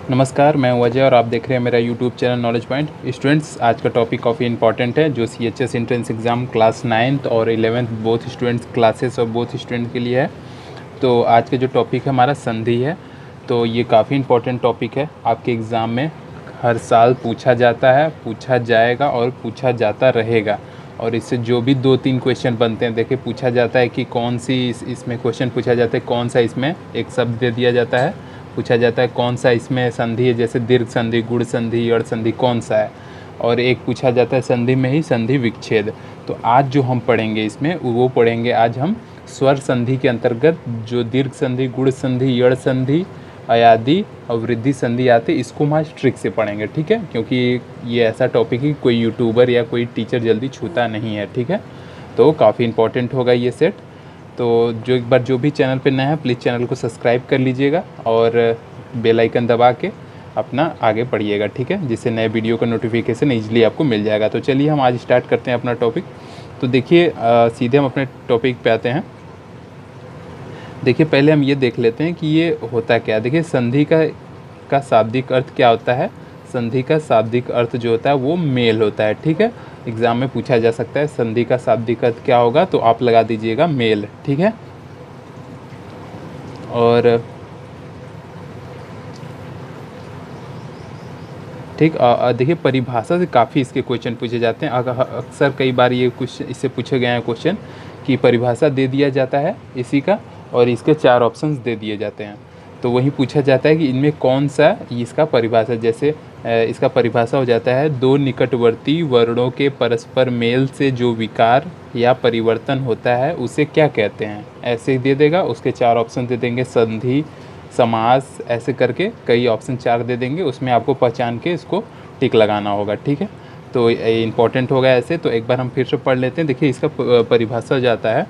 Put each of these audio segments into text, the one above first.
नमस्कार, मैं हूं अजय और आप देख रहे हैं मेरा YouTube channel knowledge point. Students, आज का टॉपिक काफ़ी इंपॉर्टेंट है जो CHS entrance exam class 9th और 11th बोथ स्टूडेंट्स क्लासेस और बोथ स्टूडेंट के लिए है। तो आज का जो टॉपिक है हमारा संधि है। तो ये काफ़ी इंपॉर्टेंट टॉपिक है, आपके एग्ज़ाम में हर साल पूछा जाता है, पूछा जाएगा और पूछा जाता रहेगा। और इससे जो भी 2-3 क्वेश्चन बनते हैं, देखिए पूछा जाता है कि कौन सी इसमें क्वेश्चन पूछा जाता है, कौन सा इसमें एक शब्द दे दिया जाता है, पूछा जाता है कौन सा इसमें संधि है, जैसे दीर्घ संधि, गुण संधि, यड़ संधि कौन सा है, और एक पूछा जाता है संधि में ही संधि विच्छेद। तो आज जो हम पढ़ेंगे इसमें वो पढ़ेंगे आज हम स्वर संधि के अंतर्गत जो दीर्घ संधि, गुण संधि, यड़ संधि, अयादि और वृद्धि संधि आते, इसको हम आज ट्रिक से पढ़ेंगे, ठीक है। क्योंकि ये ऐसा टॉपिक है कोई यूट्यूबर या कोई टीचर जल्दी छूता नहीं है, ठीक है। तो काफ़ी इंपॉर्टेंट होगा ये सेट। तो जो एक बार जो भी चैनल पे नया है प्लीज़ चैनल को सब्सक्राइब कर लीजिएगा और बेल आइकन दबा के अपना आगे पढ़िएगा, ठीक है, जिससे नए वीडियो का नोटिफिकेशन ईजिली आपको मिल जाएगा। तो चलिए हम आज स्टार्ट करते हैं अपना टॉपिक। तो देखिए सीधे हम अपने टॉपिक पे आते हैं। देखिए पहले हम ये देख लेते हैं कि ये होता क्या है। देखिए संधि का शाब्दिक अर्थ क्या होता है। संधि का शाब्दिक अर्थ जो होता है वो मेल होता है, ठीक है। एग्ज़ाम में पूछा जा सकता है संधि का शाब्दिक अर्थ क्या होगा, तो आप लगा दीजिएगा मेल, ठीक है। और ठीक, देखिए परिभाषा से काफ़ी इसके क्वेश्चन पूछे जाते हैं। अक्सर कई बार ये कुछ इससे पूछे गए हैं क्वेश्चन कि परिभाषा दे दिया जाता है इसी का और इसके 4 ऑप्शंस दे दिए जाते हैं। तो वही पूछा जाता है कि इनमें कौन सा इसका परिभाषा, जैसे इसका परिभाषा हो जाता है दो निकटवर्ती वर्णों के परस्पर मेल से जो विकार या परिवर्तन होता है उसे क्या कहते हैं, ऐसे ही दे देगा। उसके 4 ऑप्शन दे देंगे, संधि, समास, ऐसे करके कई ऑप्शन 4 दे देंगे। उसमें आपको पहचान के इसको टिक लगाना होगा, ठीक है। तो इम्पोर्टेंट होगा ऐसे। तो एक बार हम फिर से पढ़ लेते हैं। देखिए इसका परिभाषा जाता है,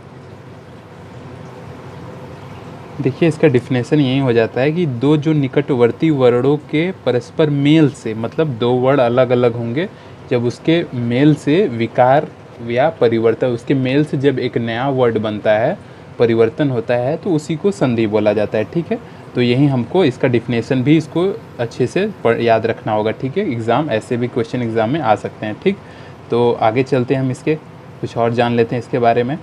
देखिए इसका डिफिनेशन यही हो जाता है कि दो जो निकटवर्ती वर्णों के परस्पर मेल से, मतलब दो वर्ण अलग अलग होंगे, जब उसके मेल से विकार या परिवर्तन, उसके मेल से जब एक नया वर्ड बनता है, परिवर्तन होता है, तो उसी को संधि बोला जाता है, ठीक है। तो यही हमको इसका डिफिनेशन भी इसको अच्छे से याद रखना होगा, ठीक है। एग्ज़ाम ऐसे भी क्वेश्चन एग्ज़ाम में आ सकते हैं, ठीक। तो आगे चलते हैं, हम इसके कुछ और जान लेते हैं इसके बारे में।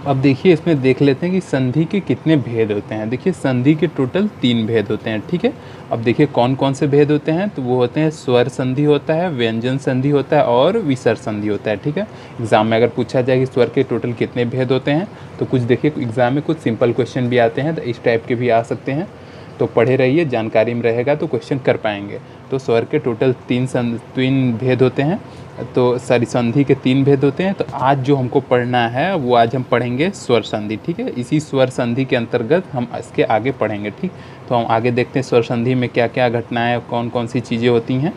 अब देखिए इसमें देख लेते हैं कि संधि के कितने भेद होते हैं। देखिए संधि के टोटल 3 भेद होते हैं, ठीक है। अब देखिए कौन कौन से भेद होते हैं, तो वो होते हैं स्वर संधि होता है, व्यंजन संधि होता है और विसर्ग संधि होता है, ठीक है। एग्जाम में अगर पूछा जाए कि स्वर के टोटल कितने भेद होते हैं, तो कुछ देखिए एग्जाम में कुछ सिंपल क्वेश्चन भी आते हैं, तो इस टाइप के भी आ सकते हैं। तो पढ़े रहिए, जानकारी में रहेगा तो क्वेश्चन कर पाएंगे। तो स्वर के टोटल 3 भेद होते हैं, तो सारी संधि के 3 भेद होते हैं। तो आज जो हमको पढ़ना है वो आज हम पढ़ेंगे स्वर संधि, ठीक है। इसी स्वर संधि के अंतर्गत हम इसके आगे पढ़ेंगे, ठीक। तो हम आगे देखते हैं स्वर संधि में क्या क्या घटनाएं, कौन कौन सी चीज़ें होती हैं।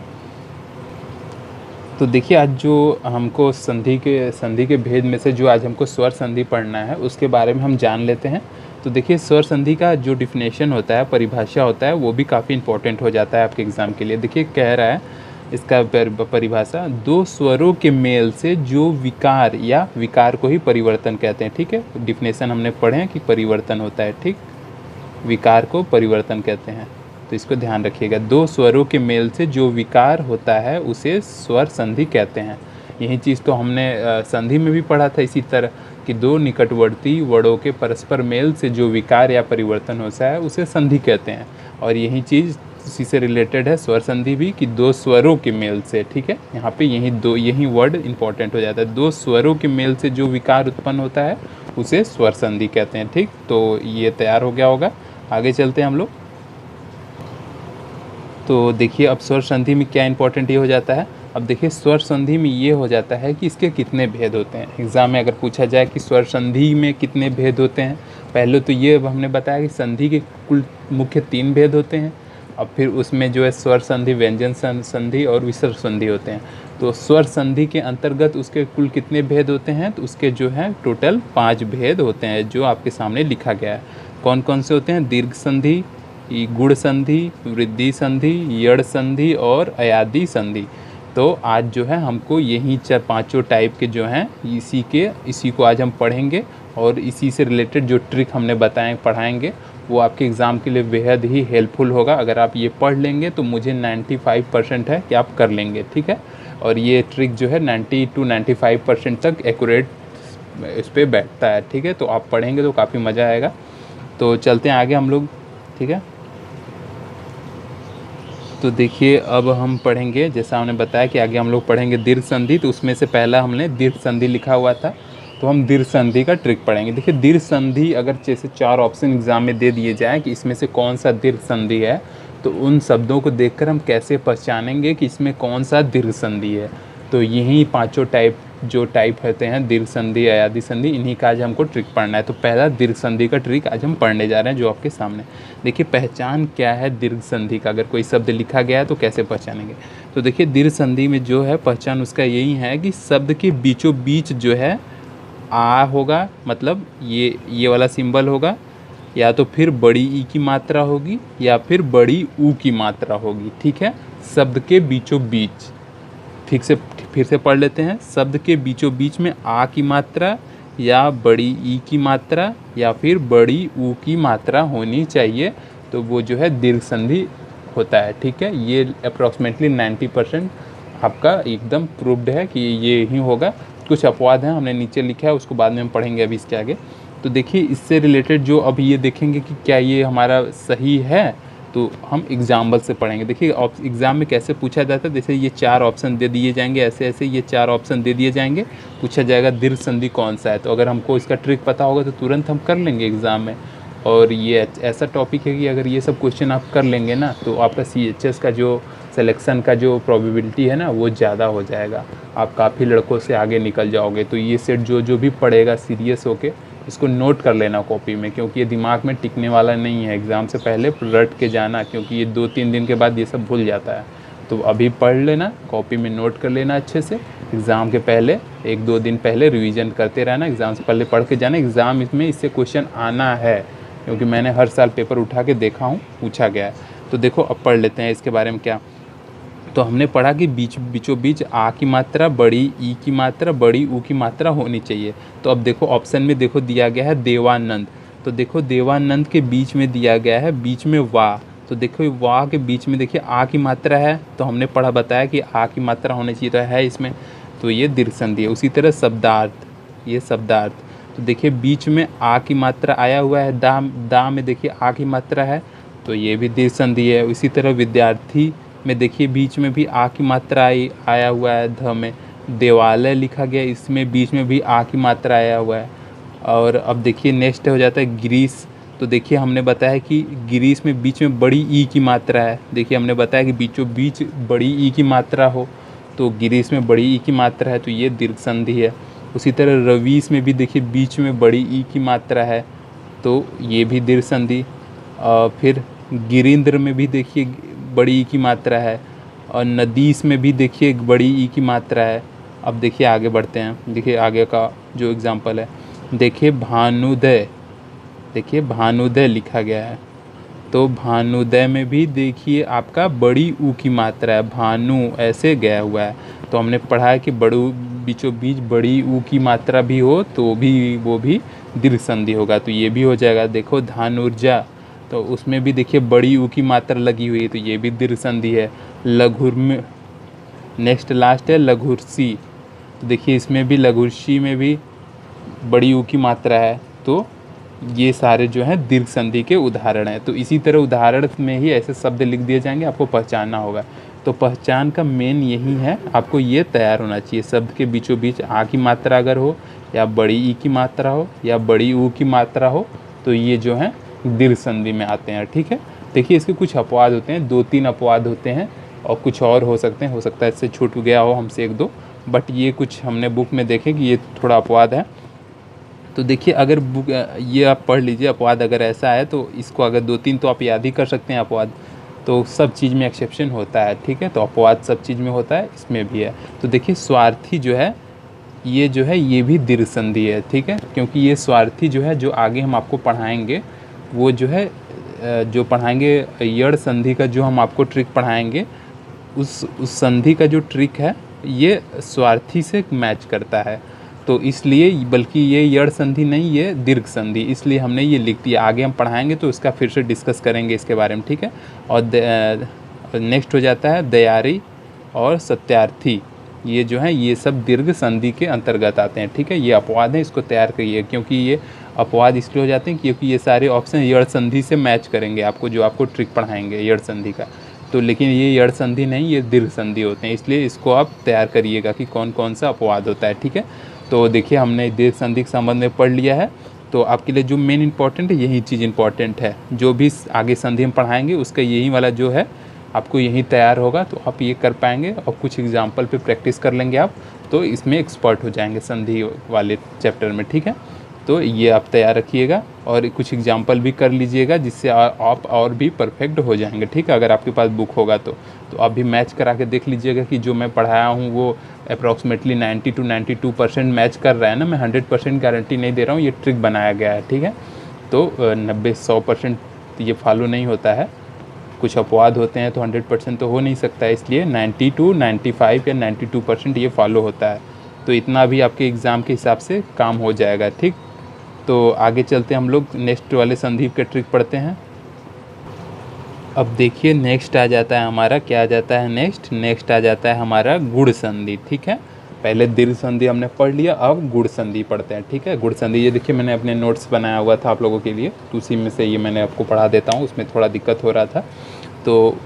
तो देखिए आज जो हमको संधि के भेद में से जो आज हमको स्वर संधि पढ़ना है उसके बारे में हम जान लेते हैं। तो देखिए स्वर संधि का जो डिफिनेशन होता है, परिभाषा होता है, वो भी काफ़ी इंपॉर्टेंट हो जाता है आपके एग्ज़ाम के लिए। देखिए कह रहा है इसका परिभाषा, दो स्वरों के मेल से जो विकार या विकार को ही परिवर्तन कहते हैं, ठीक है। डिफिनेशन हमने पढ़े हैं कि परिवर्तन होता है, ठीक, विकार को परिवर्तन कहते हैं। तो इसको ध्यान रखिएगा, दो स्वरों के मेल से जो विकार होता है उसे स्वर संधि कहते हैं। यही चीज़ तो हमने संधि में भी पढ़ा था इसी तरह कि दो निकटवर्ती वर्णों के परस्पर मेल से जो विकार या परिवर्तन होता है उसे संधि कहते हैं। और यही चीज़ इसी से रिलेटेड है स्वर संधि भी, कि दो स्वरों के मेल से, ठीक है। यहाँ पे यही वर्ड इंपॉर्टेंट हो जाता है, दो स्वरों के मेल से जो विकार उत्पन्न होता है उसे स्वर संधि कहते हैं, ठीक। तो ये तैयार हो गया होगा, आगे चलते हैं हम लोग। तो देखिए अब स्वर संधि में क्या इंपॉर्टेंट ये हो जाता है। अब देखिए स्वर संधि में ये हो जाता है कि इसके कितने भेद होते हैं। एग्ज़ाम में अगर पूछा जाए कि स्वर संधि में कितने भेद होते हैं, पहले तो ये हमने बताया कि संधि के कुल मुख्य 3 भेद होते हैं। अब फिर उसमें जो है स्वर संधि, व्यंजन संधि और विसर्ग संधि होते हैं। तो स्वर संधि के अंतर्गत उसके कुल कितने भेद होते हैं, तो उसके जो है टोटल 5 भेद होते हैं जो आपके सामने लिखा गया है। कौन कौन से होते हैं, दीर्घ संधि, गुण संधि, वृद्धि संधि, यड़ संधि और अयादि संधि। तो आज जो है हमको यही 4-5 टाइप के जो हैं इसी को आज हम पढ़ेंगे और इसी से रिलेटेड जो ट्रिक हमने बताए पढ़ाएंगे वो आपके एग्ज़ाम के लिए बेहद ही हेल्पफुल होगा। अगर आप ये पढ़ लेंगे तो मुझे 95% है कि आप कर लेंगे, ठीक है। और ये ट्रिक जो है 90 to 95% तक एक्यूरेट इस पर बैठता है, ठीक है। तो आप पढ़ेंगे तो काफ़ी मज़ा आएगा। तो चलते हैं आगे हम लोग, ठीक है। तो देखिए अब हम पढ़ेंगे, जैसा हमने बताया कि आगे हम लोग पढ़ेंगे दीर्घ संधि। तो उसमें से पहला हमने दीर्घ संधि लिखा हुआ था, तो हम दीर्घ संधि का ट्रिक पढ़ेंगे। देखिए दीर्घ संधि अगर जैसे 4 ऑप्शन एग्जाम में दे दिए जाएँ कि इसमें से कौन सा दीर्घ संधि है, तो उन शब्दों को देखकर हम कैसे पहचानेंगे कि इसमें कौन सा दीर्घ संधि है। तो यही पांचों टाइप होते हैं, दीर्घ संधि, अयादी संधि, इन्हीं का आज हमको ट्रिक पढ़ना है। तो पहला दीर्घ संधि का ट्रिक आज हम पढ़ने जा रहे हैं, जो आपके सामने। देखिए पहचान क्या है दीर्घ संधि का, अगर कोई शब्द लिखा गया है तो कैसे पहचानेंगे। तो देखिए दीर्घ संधि में जो है पहचान उसका यही है कि शब्द के बीचों बीच जो है आ होगा, मतलब ये वाला सिंबल होगा, या तो फिर बड़ी ई की मात्रा होगी या फिर बड़ी ऊ की मात्रा होगी, ठीक है। शब्द के बीचों बीच, फिर से पढ़ लेते हैं। शब्द के बीचों बीच में आ की मात्रा या बड़ी ई की मात्रा या फिर बड़ी ऊ की मात्रा होनी चाहिए, तो वो जो है दीर्घ संधि होता है, ठीक है। ये अप्रॉक्सीमेटली 90% आपका एकदम प्रूव्ड है कि ये ही होगा। कुछ अपवाद हैं, हमने नीचे लिखा है, उसको बाद में हम पढ़ेंगे अभी इसके आगे। तो देखिए इससे रिलेटेड जो अभी ये देखेंगे कि क्या ये हमारा सही है, तो हम एग्जाम्पल से पढ़ेंगे। देखिए एग्ज़ाम में कैसे पूछा जाता है, जैसे ये 4 ऑप्शन दे दिए जाएंगे, ऐसे ऐसे ये 4 ऑप्शन दे दिए जाएंगे, पूछा जाएगा दीर्घ संधि कौन सा है। तो अगर हमको इसका ट्रिक पता होगा तो तुरंत हम कर लेंगे एग्ज़ाम में। और ये ऐसा टॉपिक है कि अगर ये सब क्वेश्चन आप कर लेंगे ना, तो आपका CHS का जो सिलेक्शन का जो प्रोबेबिलिटी है ना, वो ज़्यादा हो जाएगा, आप काफ़ी लड़कों से आगे निकल जाओगे। तो ये सेट जो भी पढ़ेगा सीरियस होके इसको नोट कर लेना कॉपी में, क्योंकि ये दिमाग में टिकने वाला नहीं है। एग्ज़ाम से पहले रट के जाना, क्योंकि ये 2-3 दिन के बाद ये सब भूल जाता है। तो अभी पढ़ लेना, कॉपी में नोट कर लेना अच्छे से। एग्ज़ाम के पहले 1-2 दिन पहले रिवीजन करते रहना, एग्ज़ाम से पहले पढ़ के जाना। एग्ज़ाम इसमें इससे क्वेश्चन आना है, क्योंकि मैंने हर साल पेपर उठा के देखा हूँ, पूछा गया है। तो देखो अब पढ़ लेते हैं इसके बारे में क्या। तो हमने पढ़ा कि बीचों बीच आ की मात्रा, बड़ी ई की मात्रा, बड़ी ऊ की मात्रा होनी चाहिए। तो अब देखो ऑप्शन में देखो दिया गया है देवानंद। तो देखो देवानंद के बीच में दिया गया है बीच में वाह। तो देखो वाह के बीच में देखिए आ की मात्रा है, तो हमने पढ़ा बताया कि आ की मात्रा होनी चाहिए, तो है इसमें, तो ये दीर्घ संधि है। उसी तरह शब्दार्थ, ये शब्दार्थ, तो देखिए बीच में आ की मात्रा आया हुआ है, दा में देखिए आ की मात्रा है, तो ये भी दीर्घ संधि है। इसी तरह विद्यार्थी में देखिए बीच में भी आ की मात्रा आया हुआ है, ध में। देवालय लिखा गया, इसमें बीच में भी आ की मात्रा आया हुआ है। और अब देखिए नेक्स्ट हो जाता है गिरीश। तो देखिए हमने बताया कि गिरीश में बीच में बड़ी ई की मात्रा है। देखिए हमने बताया कि बीचों बीच बड़ी ई की मात्रा हो, तो गिरीश में बड़ी ई की मात्रा है, तो ये दीर्घ संधि है। उसी तरह रवीश में भी देखिए बीच में बड़ी ई की मात्रा है, तो ये भी दीर्घ संधि। फिर गिरीन्द्र में भी देखिए बड़ी ई की मात्रा है, और नदीस में भी देखिए बड़ी ई की मात्रा है। अब देखिए आगे बढ़ते हैं, देखिए आगे का जो एग्जांपल है, देखिए भानुदय, देखिए भानुदय लिखा गया है, तो भानुदय में भी देखिए आपका बड़ी ऊ की मात्रा है, भानु ऐसे गया हुआ है। तो हमने पढ़ा है कि बड़ू बीचों बीच बड़ी ऊ की मात्रा भी हो तो भी वो भी दीर्घ संधि होगा, तो ये भी हो जाएगा। देखो धानुर्जा, तो उसमें भी देखिए बड़ी ऊ की मात्रा लगी हुई है, तो ये भी दीर्घ संधि है। लघुर में नेक्स्ट लास्ट है लघुर्षि, तो देखिए इसमें भी लघुर्षि में भी बड़ी ऊ की मात्रा है, तो ये सारे जो हैं दीर्घ संधि के उदाहरण हैं। तो इसी तरह उदाहरण में ही ऐसे शब्द लिख दिए जाएंगे, आपको पहचानना होगा। तो पहचान का मेन यही है, आपको ये तैयार होना चाहिए। शब्द के बीचों बीच आ की मात्रा अगर हो, या बड़ी ई की मात्रा हो, या बड़ी ऊ की मात्रा हो, तो ये जो है दीर्घ संधि में आते हैं, ठीक है। देखिए इसके कुछ अपवाद होते हैं, 2-3 अपवाद होते हैं, और कुछ और हो सकते हैं, हो सकता है इससे छूट गया हो हमसे 1-2, बट ये कुछ हमने बुक में देखे कि ये थोड़ा अपवाद है। तो देखिए अगर बुक ये आप पढ़ लीजिए, अपवाद अगर ऐसा है तो इसको अगर 2-3 तो आप याद ही कर सकते हैं अपवाद। तो सब चीज़ में एक्सेप्शन होता है, ठीक है। तो अपवाद सब चीज़ में होता है, इसमें भी है। तो देखिए स्वार्थी जो है ये भी दीर्घ संधि है, ठीक है, क्योंकि ये स्वार्थी जो है, जो आगे हम आपको पढ़ाएंगे, वो जो है जो पढ़ाएंगे यड़ संधि का जो हम आपको ट्रिक पढ़ाएंगे, उस संधि का जो ट्रिक है ये स्वार्थी से मैच करता है। तो इसलिए, बल्कि ये यड़ संधि नहीं, ये दीर्घ संधि, इसलिए हमने ये लिख दिया। आगे हम पढ़ाएंगे तो इसका फिर से डिस्कस करेंगे इसके बारे में, ठीक है। और नेक्स्ट हो जाता है दयारी और सत्यार्थी। ये जो है ये सब दीर्घ संधि के अंतर्गत आते हैं, ठीक है। ये अपवाद है, इसको तैयार करिए, क्योंकि ये अपवाद इसलिए हो जाते हैं क्योंकि ये सारे ऑप्शन यड़ संधि से मैच करेंगे आपको, जो आपको ट्रिक पढ़ाएंगे यड़ संधि का। तो लेकिन ये यड़ संधि नहीं, ये दीर्घ संधि होते हैं, इसलिए इसको आप तैयार करिएगा कि कौन कौन सा अपवाद होता है, ठीक है। तो देखिए हमने दीर्घ संधि के संबंध में पढ़ लिया है। तो आपके लिए जो मेन इंपॉर्टेंट है यही चीज़ इंपॉर्टेंट है, जो भी आगे संधि हम पढ़ाएंगे उसका यही वाला जो है आपको यही तैयार होगा, तो आप ये कर पाएंगे। और कुछ एग्जाम्पल पे प्रैक्टिस कर लेंगे आप, तो इसमें एक्सपर्ट हो जाएंगे संधि वाले चैप्टर में, ठीक है। तो ये आप तैयार रखिएगा और कुछ एग्जाम्पल भी कर लीजिएगा, जिससे आप और भी परफेक्ट हो जाएंगे, ठीक है। अगर आपके पास बुक होगा तो आप भी मैच करा के देख लीजिएगा कि जो मैं पढ़ाया हूँ वो अप्रॉक्सीमेटली 90 to 92% मैच कर रहा है ना। मैं 100% गारंटी नहीं दे रहा हूँ, ये ट्रिक बनाया गया है, ठीक है। तो 90-100% ये फॉलो नहीं होता है, कुछ अपवाद होते हैं, तो 100% तो हो नहीं सकता है, इसलिए 90 to 95 या 92% ये फॉलो होता है। तो इतना भी आपके एग्ज़ाम के हिसाब से काम हो जाएगा, ठीक। तो आगे चलते हैं, हम लोग नेक्स्ट वाले संधि के ट्रिक पढ़ते हैं। अब देखिए नेक्स्ट आ जाता है हमारा, क्या आ जाता है नेक्स्ट आ जाता है हमारा गुण संधि, ठीक है। पहले दीर्घ संधि हमने पढ़ लिया, अब गुण संधि पढ़ते हैं, ठीक है। गुण संधि ये देखिए मैंने अपने नोट्स बनाया हुआ था आप लोगों के लिए, तो उसी में से ये मैंने आपको पढ़ा देता हूँ, उसमें थोड़ा दिक्कत हो रहा था, तो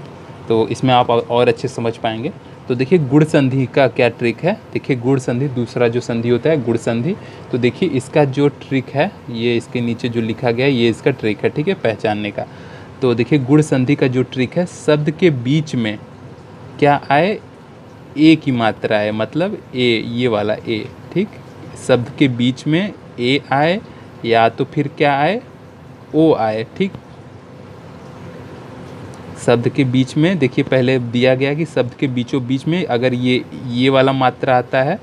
इसमें आप और अच्छे समझ पाएंगे। तो देखिए गुण संधि का क्या ट्रिक है। देखिए गुण संधि दूसरा जो संधि होता है गुण संधि, तो देखिए इसका जो ट्रिक है, ये इसके नीचे जो लिखा गया है ये इसका ट्रिक है, ठीक है, पहचानने का। तो देखिए गुण संधि का जो ट्रिक है, शब्द के बीच में क्या आए, ए की मात्रा है, मतलब ए, ये वाला ए, ठीक। शब्द के बीच में ए आए या तो फिर क्या आए, ओ आए, ठीक। शब्द के बीच में देखिए पहले दिया गया कि शब्द के बीचों बीच में अगर ये वाला मात्रा आता है,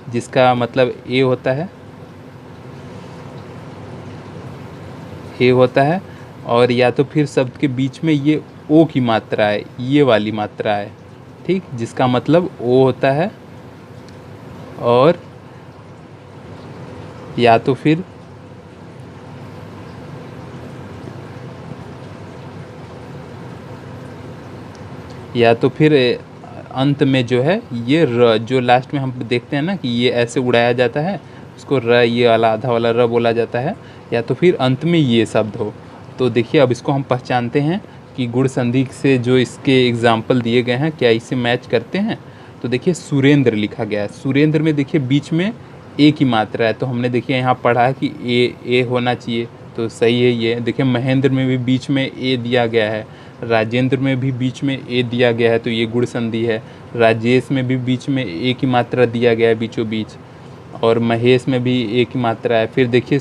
जिसका मतलब ए होता है, और या तो फिर शब्द के बीच में ये ओ की मात्रा है, ये वाली मात्रा है, ठीक, जिसका मतलब ओ होता है, और या तो फिर अंत में जो है ये र, जो लास्ट में हम देखते हैं ना कि ये ऐसे उड़ाया जाता है, उसको र, ये वाला आधा वाला र बोला जाता है, या तो फिर अंत में ये शब्द हो। तो देखिए अब इसको हम पहचानते हैं कि गुण संधि से जो इसके एग्जाम्पल दिए गए हैं क्या इसे मैच करते हैं। तो देखिए सुरेंद्र लिखा गया है, सुरेंद्र में देखिए बीच में ए की मात्रा है, तो हमने देखिए यहाँ पढ़ा है कि ए होना चाहिए, तो सही है ये। देखिए महेंद्र में भी बीच में ए दिया गया है, राजेंद्र में भी बीच में ए दिया गया है, तो ये गुण संधि है। राजेश में भी बीच में ए की मात्रा दिया गया है बीचों बीच, और महेश में भी ए की मात्रा है। फिर देखिए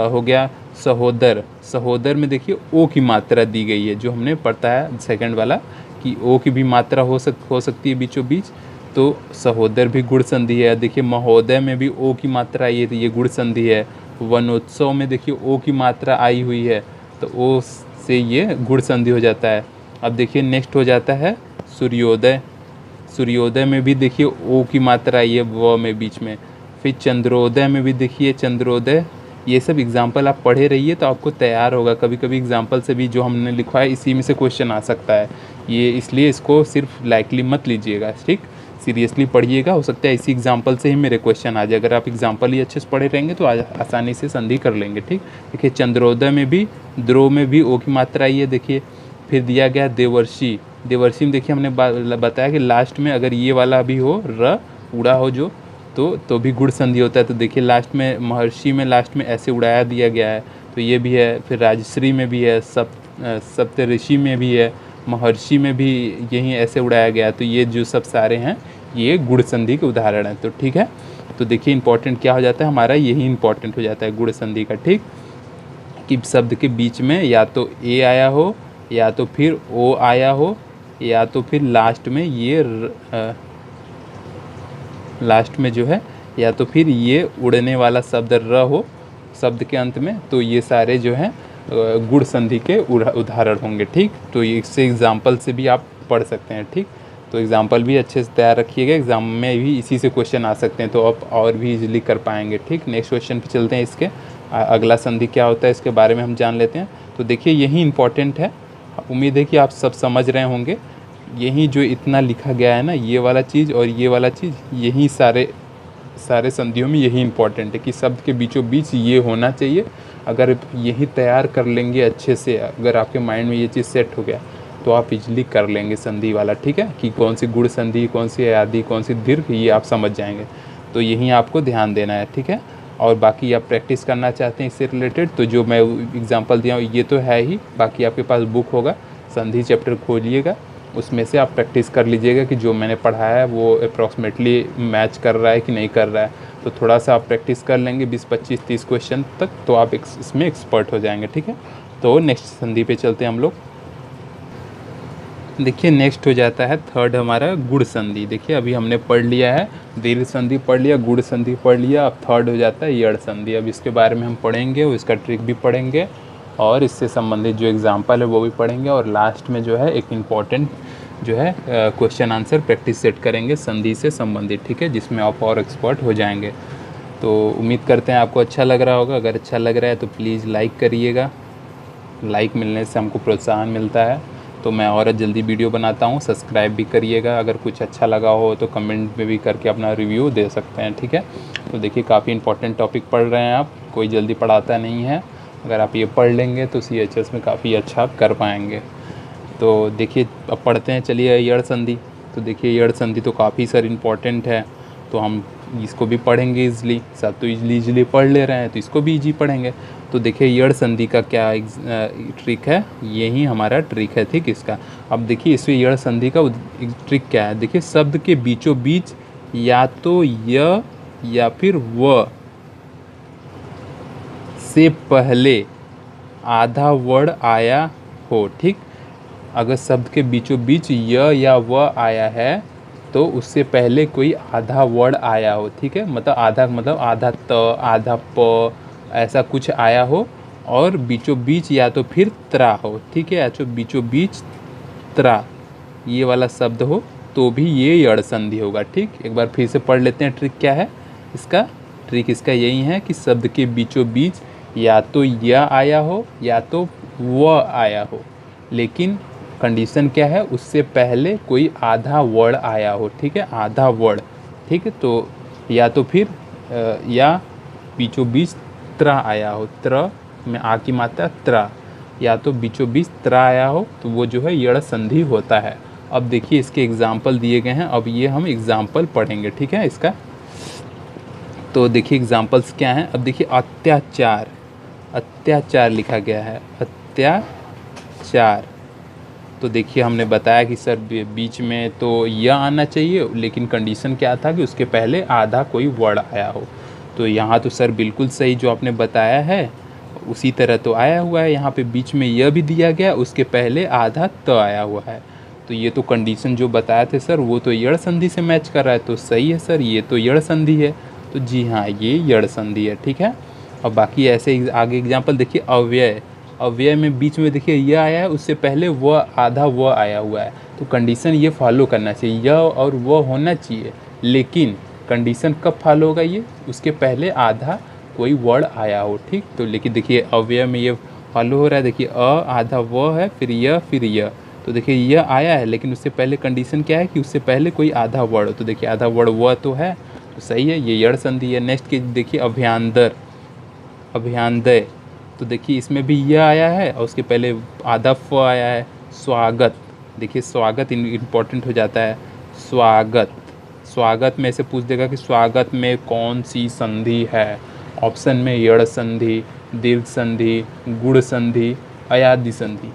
हो गया सहोदर में देखिए ओ की मात्रा दी गई है, जो हमने पढ़ता है सेकंड वाला कि ओ की भी मात्रा हो सकती है बीचों बीच, तो सहोदर भी गुण संधि है। देखिए महोदय में भी ओ की मात्रा आई है, तो ये गुण संधि है। वनोत्सव में देखिए ओ की मात्रा आई हुई है, तो ओ से ये गुण संधि हो जाता है। अब देखिए नेक्स्ट हो जाता है सूर्योदय में भी देखिए ओ की मात्रा आई है व में बीच में। फिर चंद्रोदय में भी देखिए चंद्रोदय। ये सब एग्जाम्पल आप पढ़े रहिए तो आपको तैयार होगा। कभी कभी एग्जाम्पल से भी जो हमने लिखवा है इसी में से क्वेश्चन आ सकता है, ये इसलिए इसको सिर्फ लाइकली मत लीजिएगा, ठीक, सीरियसली पढ़िएगा। हो सकता है इसी एग्जाम्पल से ही मेरे क्वेश्चन आ जाए। अगर आप एग्जाम्पल ही अच्छे से पढ़े रहेंगे तो आसानी से संधि कर लेंगे, ठीक। देखिए चंद्रोदय में भी द्रो में भी ओ की मात्रा आई है, देखिए। फिर दिया गया देवर्षि में देखिए हमने बताया कि लास्ट में अगर ये वाला भी हो, र उड़ा हो जो, तो भी गुण संधि होता है। तो देखिए लास्ट में महर्षि में लास्ट में ऐसे उड़ाया दिया गया है, तो ये भी है। फिर राजश्री में भी है, सप्तऋषि में भी है, महर्षि में भी यही ऐसे उड़ाया गया है। तो ये जो सब सारे हैं ये गुण संधि के उदाहरण हैं, तो ठीक है। तो देखिए इंपॉर्टेंट क्या हो जाता है हमारा, यही इंपॉर्टेंट हो जाता है गुण संधि का, ठीक, कि शब्द के बीच में या तो ए आया हो, या तो फिर ओ आया हो, या तो फिर लास्ट में ये लास्ट में जो है या तो फिर ये उड़ने वाला शब्द र हो शब्द के अंत में, तो ये सारे जो हैं गुण संधि के उदाहरण होंगे, ठीक। तो इससे एग्जाम्पल से भी आप पढ़ सकते हैं, ठीक। तो एग्जाम्पल भी अच्छे से तैयार रखिएगा, एग्ज़ाम में भी इसी से क्वेश्चन आ सकते हैं, तो आप और भी इजीली कर पाएंगे। ठीक, नेक्स्ट क्वेश्चन पे चलते हैं। इसके अगला संधि क्या होता है इसके बारे में हम जान लेते हैं। तो देखिए यही इंपॉर्टेंट है, उम्मीद है कि आप सब समझ रहे होंगे। यही जो इतना लिखा गया है ना, ये वाला चीज़ और ये वाला चीज़, यही सारे संधियों में यही इंपॉर्टेंट है कि शब्द के बीचों बीच ये होना चाहिए। अगर यही तैयार कर लेंगे अच्छे से, अगर आपके माइंड में ये चीज़ सेट हो गया तो आप इजली कर लेंगे संधि वाला। ठीक है, कि कौन सी गुण संधि, कौन सी अयादि, कौन सी दीर्घ, ये आप समझ जाएंगे। तो यही आपको ध्यान देना है। ठीक है, और बाकी आप प्रैक्टिस करना चाहते हैं इससे रिलेटेड, तो जो मैं एग्जांपल दिया हूँ ये तो है ही, बाकी आपके पास बुक होगा, संधि चैप्टर खोलिएगा, उसमें से आप प्रैक्टिस कर लीजिएगा कि जो मैंने पढ़ाया है वो अप्रॉक्सीमेटली मैच कर रहा है कि नहीं कर रहा है। तो थोड़ा सा आप प्रैक्टिस कर लेंगे 20, 25, 30 क्वेश्चन तक, तो आप इसमें एक्सपर्ट हो जाएंगे। ठीक है, तो नेक्स्ट संधि पे चलते हैं हम लोग। देखिए नेक्स्ट हो जाता है थर्ड हमारा गुण संधि। देखिए अभी हमने पढ़ लिया है दीर्घ संधि, पढ़ लिया गुण संधि, पढ़ लिया। अब थर्ड हो जाता है यड़ संधि। अब इसके बारे में हम पढ़ेंगे, इसका ट्रिक भी पढ़ेंगे और इससे संबंधित जो एग्जाम्पल है वो भी पढ़ेंगे, और लास्ट में जो है एक इम्पॉर्टेंट जो है क्वेश्चन आंसर प्रैक्टिस सेट करेंगे संधि से संबंधित। ठीक है, जिसमें आप और एक्सपर्ट हो जाएंगे। तो उम्मीद करते हैं आपको अच्छा लग रहा होगा। अगर अच्छा लग रहा है तो प्लीज़ लाइक करिएगा, लाइक मिलने से हमको प्रोत्साहन मिलता है, तो मैं और जल्दी वीडियो बनाता हूँ। सब्सक्राइब भी करिएगा, अगर कुछ अच्छा लगा हो तो कमेंट में भी करके अपना रिव्यू दे सकते हैं। ठीक है, तो देखिए काफ़ी इंपॉर्टेंट टॉपिक पढ़ रहे हैं आप, कोई जल्दी पढ़ाता नहीं है। अगर आप ये पढ़ लेंगे तो CHS में काफ़ी अच्छा कर पाएंगे। तो देखिए अब पढ़ते हैं, चलिए यड़ संधि। तो देखिए यड़ संधि तो काफ़ी सर इम्पॉर्टेंट है, तो हम इसको भी पढ़ेंगे ईज़िली। सब तो ईज़िली पढ़ ले रहे हैं तो इसको भी ईजी पढ़ेंगे। तो देखिए यड़ संधि का क्या ट्रिक है, यही हमारा ट्रिक है। ठीक, इसका अब देखिए इसमें यड़ संधि का ट्रिक क्या है। देखिए शब्द के बीचों बीच या तो य या फिर व से पहले आधा वर्ड आया हो। ठीक, अगर शब्द के बीचों बीच य या व आया है तो उससे पहले कोई आधा वर्ड आया हो। ठीक है, मतलब आधा मतलब आधा त, आधा प, ऐसा कुछ आया हो, और बीचों बीच या तो फिर त्रा हो। ठीक है, या तो बीचों बीच त्रा ये वाला शब्द हो तो भी ये यड़ संधि होगा। ठीक, एक बार फिर से पढ़ लेते हैं ट्रिक क्या है इसका। ट्रिक इसका यही है कि शब्द के बीचों बीच या तो य आया हो या तो व आया हो, लेकिन कंडीशन क्या है, उससे पहले कोई आधा वर्ड आया हो। ठीक है, आधा वर्ड। ठीक है, तो या तो फिर या बीचों बीच त्रा आया हो, त्र में आ की मात्रा त्रा, या तो बीचों बीच त्रा आया हो तो वो जो है यड़ संधि होता है। अब देखिए इसके एग्जाम्पल दिए गए हैं, अब ये हम एग्जाम्पल पढ़ेंगे। ठीक है, इसका तो देखिए एग्जाम्पल्स क्या हैं। अब देखिए अत्याचार, अत्याचार लिखा गया है, अत्याचार। तो देखिए हमने बताया कि सर बीच में तो यह आना चाहिए, लेकिन कंडीशन क्या था कि उसके पहले आधा कोई वर्ड आया हो। तो यहाँ तो सर बिल्कुल सही जो आपने बताया है उसी तरह तो आया हुआ है। यहाँ पे बीच में यह भी दिया गया, उसके पहले आधा त आया हुआ है। तो ये तो कंडीशन जो बताए थे सर वो तो यड़ संधि से मैच कर रहा है, तो सही है सर, ये तो यड़ संधि है। तो जी हाँ, ये यड़ संधि है। ठीक है, और बाकी ऐसे आगे एग्जाम्पल देखिए अव्यय। अव्यय में बीच में देखिए यह आया है, उससे पहले वह आधा वह आया हुआ है, तो कंडीशन ये फॉलो करना चाहिए, यह और वह होना चाहिए। लेकिन कंडीशन कब फॉलो होगा, ये उसके पहले आधा कोई वर्ड आया हो। ठीक, तो लेकिन देखिए अव्यय में ये फॉलो हो रहा है। देखिए आधा व है, फिर यह, फिर यह। तो देखिए यह आया है, लेकिन उससे पहले कंडीशन क्या है कि उससे पहले कोई आधा वर्ड हो। तो देखिए आधा वर्ड वह तो है, तो सही है, ये यड़ संधि है। नेक्स्ट के देखिए अभ्यांतर, अभ्यांदय। तो देखिए इसमें भी यह आया है और उसके पहले आधा फ आया है। स्वागत, देखिए स्वागत इम्पोर्टेंट हो जाता है। स्वागत, स्वागत में से पूछ देगा कि स्वागत में कौन सी संधि है। ऑप्शन में यड़ संधि, दीर्घ संधि, गुण संधि, अयादि संधि।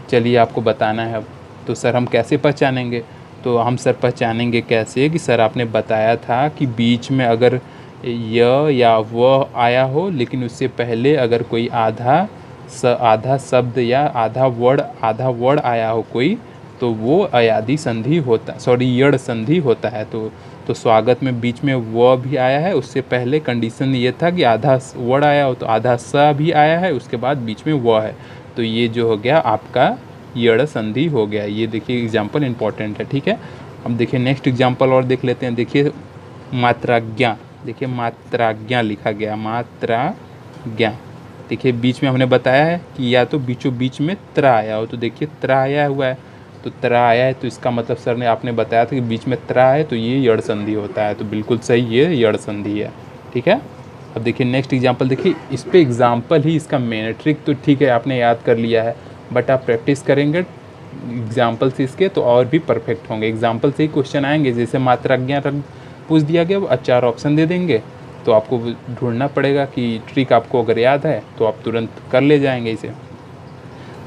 चलिए आपको बताना है अब। तो सर हम कैसे पहचानेंगे, तो हम सर पहचानेंगे कैसे कि सर आपने बताया था कि बीच में अगर य या वह आया हो, लेकिन उससे पहले अगर कोई आधा शब्द या आधा वर्ड आया हो कोई, तो वो अयादि संधि होता, सॉरी यड़ संधि होता है। तो स्वागत में बीच में व भी आया है, उससे पहले कंडीशन ये था कि आधा वर्ड आया हो, तो आधा स भी आया है, उसके बाद बीच में व है, तो ये जो हो गया आपका यड़ संधि हो गया। ये देखिए एग्जाम्पल इम्पॉर्टेंट है। ठीक है, अब देखिए नेक्स्ट एग्जांपल और देख लेते हैं। देखिए मात्राज्ञा, देखिए मात्राज्ञा लिखा गया, मात्राज्ञा। देखिए बीच में हमने बताया है कि या तो बीचों बीच में त्र आया हो, तो देखिए त्र आया हुआ है, तो त्र आया है तो इसका मतलब सर ने आपने बताया था कि बीच में त्र है तो ये यड़ संधि होता है, तो बिल्कुल सही, ये यड़ संधि है। ठीक है। अब देखिए नेक्स्ट एग्जांपल, देखिए इस पे एग्जांपल ही इसका मेन है। ट्रिक तो ठीक है आपने याद कर लिया है, बट आप प्रैक्टिस करेंगे एग्जाम्पल से इसके तो और भी परफेक्ट होंगे। एग्जाम्पल से ही क्वेश्चन आएंगे, जैसे मात्राज्ञा पूछ दिया गया, अब 4 ऑप्शन दे देंगे तो आपको ढूंढना पड़ेगा कि ट्रिक आपको अगर याद है तो आप तुरंत कर ले जाएंगे इसे।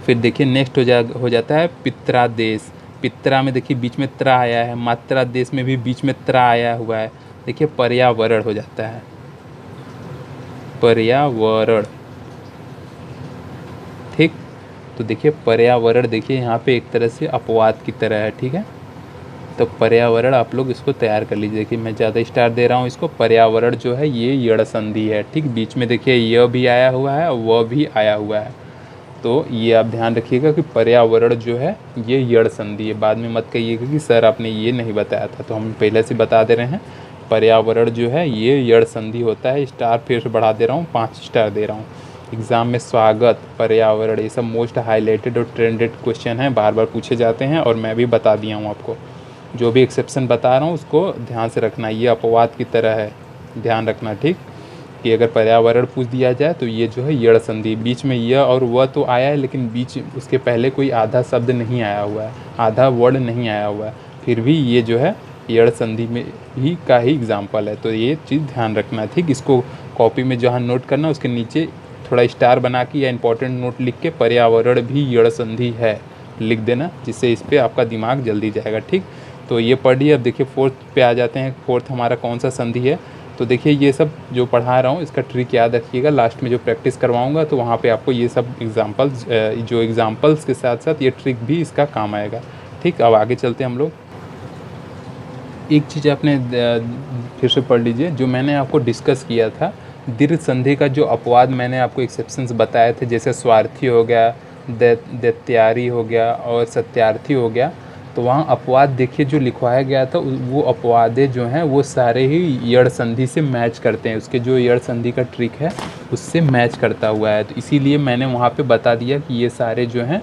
फिर देखिए नेक्स्ट हो जाता है पित्रादेश। पित्रा में देखिए बीच में त्र आया है, मात्रादेश में भी बीच में त्र आया हुआ है। देखिए पर्यावरण हो जाता है, पर्यावरण। ठीक, तो देखिए पर्यावरण, देखिए यहाँ पे एक तरह से अपवाद की तरह है। ठीक है, तो पर्यावरण आप लोग इसको तैयार कर लीजिए। देखिए मैं ज़्यादा स्टार दे रहा हूँ इसको। पर्यावरण जो है ये यड़ संधि है। ठीक, बीच में देखिए यह भी आया हुआ है और वह भी आया हुआ है, तो ये आप ध्यान रखिएगा कि पर्यावरण जो है ये यड़ संधि है। बाद में मत कहिएगा कि सर आपने ये नहीं बताया था, तो हम पहले से बता दे रहे हैं पर्यावरण जो है ये यड़ संधि होता है। स्टार फिर से बढ़ा दे रहा हूँ, 5 स्टार दे रहा हूँ। एग्ज़ाम में स्वागत, पर्यावरण, ये सब मोस्ट हाईलाइटेड और ट्रेंडेड क्वेश्चन हैं, बार बार पूछे जाते हैं और मैं भी बता दिया हूँ आपको। जो भी एक्सेप्शन बता रहा हूँ उसको ध्यान से रखना, ये अपवाद की तरह है, ध्यान रखना। ठीक, कि अगर पर्यावरण पूछ दिया जाए तो ये जो है यड़ संधि, बीच में यह और वह तो आया है लेकिन बीच उसके पहले कोई आधा शब्द नहीं आया हुआ है, आधा वर्ड नहीं आया हुआ है, फिर भी ये जो है यड़ संधि में ही का ही एग्जाम्पल है, तो ये चीज़ ध्यान रखना। ठीक, इसको कॉपी में जहाँ नोट करना उसके नीचे थोड़ा स्टार बना के या इंपॉर्टेंट नोट लिख के पर्यावरण भी यड़ संधि है लिख देना, जिससे इस पर आपका दिमाग जल्दी जाएगा। ठीक, तो ये पढ़ लिया। अब देखिए फोर्थ पे आ जाते हैं। फोर्थ हमारा कौन सा संधि है, तो देखिए ये सब जो पढ़ा रहा हूँ इसका ट्रिक याद रखिएगा, लास्ट में जो प्रैक्टिस करवाऊँगा तो वहाँ पे आपको ये सब एग्जांपल्स, जो एग्जांपल्स के साथ साथ ये ट्रिक भी इसका काम आएगा। ठीक, अब आगे चलते हैं हम लोग। एक चीज़ आपने फिर से पढ़ लीजिए, जो मैंने आपको डिस्कस किया था दीर्घ संधि का, जो अपवाद मैंने आपको एक्सेप्शंस बताए थे, जैसे स्वार्थी हो गया, दैत्यारी हो गया और सत्यार्थी हो गया, तो वहाँ अपवाद देखिए जो लिखवाया गया था वो अपवादे जो हैं वो सारे ही यड़ संधि से मैच करते हैं, उसके जो यड़ संधि का ट्रिक है उससे मैच करता हुआ है, तो इसीलिए मैंने वहाँ पे बता दिया कि ये सारे जो हैं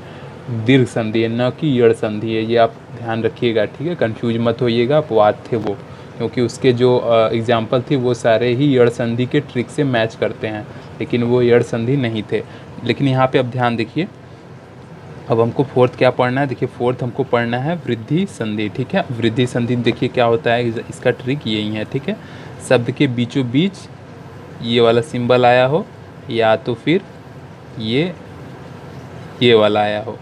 दीर्घ संधि है, न कि यड़ संधि है। ये आप ध्यान रखिएगा। ठीक है, कंफ्यूज मत होइएगा, अपवाद थे वो, क्योंकि उसके जो एग्जाम्पल थी वो सारे ही यड़ संधि के ट्रिक से मैच करते हैं, लेकिन वो यड़ संधि नहीं थे। लेकिन यहाँ पे अब ध्यान देखिए, अब हमको फोर्थ क्या पढ़ना है। देखिए फोर्थ हमको पढ़ना है वृद्धि संधि। ठीक है, वृद्धि संधि देखिए क्या होता है, इसका ट्रिक यही है। ठीक है, शब्द के बीचों बीच ये वाला सिंबल आया हो या तो फिर ये वाला आया हो,